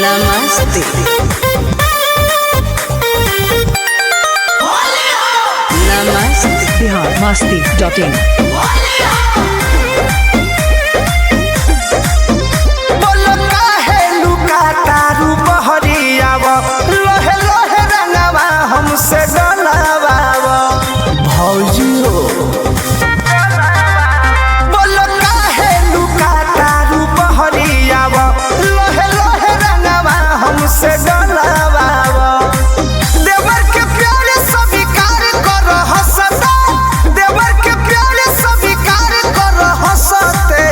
नमस्ते नमस्ते biharmasti.in बोलो काहे लुका तारू बहरियाव लोहे लोहे रंगवा हमसे डलावाव भौजी हो बोलो काहे लुका तारू बहरियाव लोहे लोहे रंगवा हमसे डलावाव देवर के प्यारे स्वीकार कर हंसता देवर के प्यारे स्वीकार कर हंसते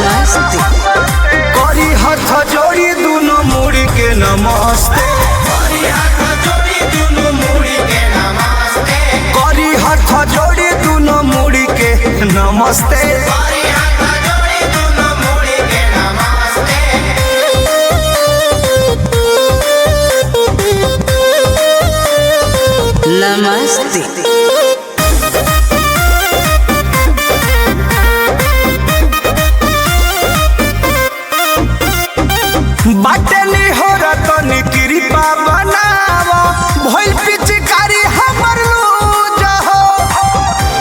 नमस्ते करी हाथ जोड़ी दोनों मुड़ी के नमस्ते करी हाथ जोड़ी दोनों मुड़ी के नमस्ते नमस्ते बाटनी हो रतनी कृपा बनाव भइल पिचकारी हमर लूज हो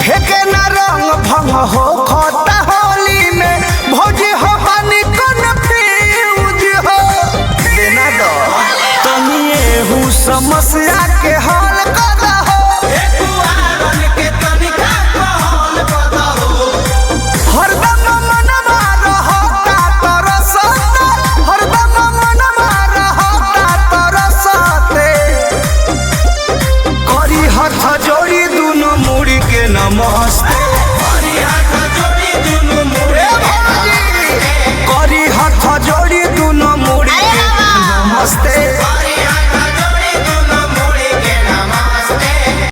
फेके ना रंग भंग हो खता होली में भौजी हो पानी कन्फ्यूज हो देना दो तनी एहू समस्या के हल कर हो हरदम मनवा रहता तरसता हरदम मनवा रहता तरसते करी हाथ जोड़ी दोनों मुड़ी के नमस्ते करी हाथ जोड़ी दोनों मुड़ी के नमस्ते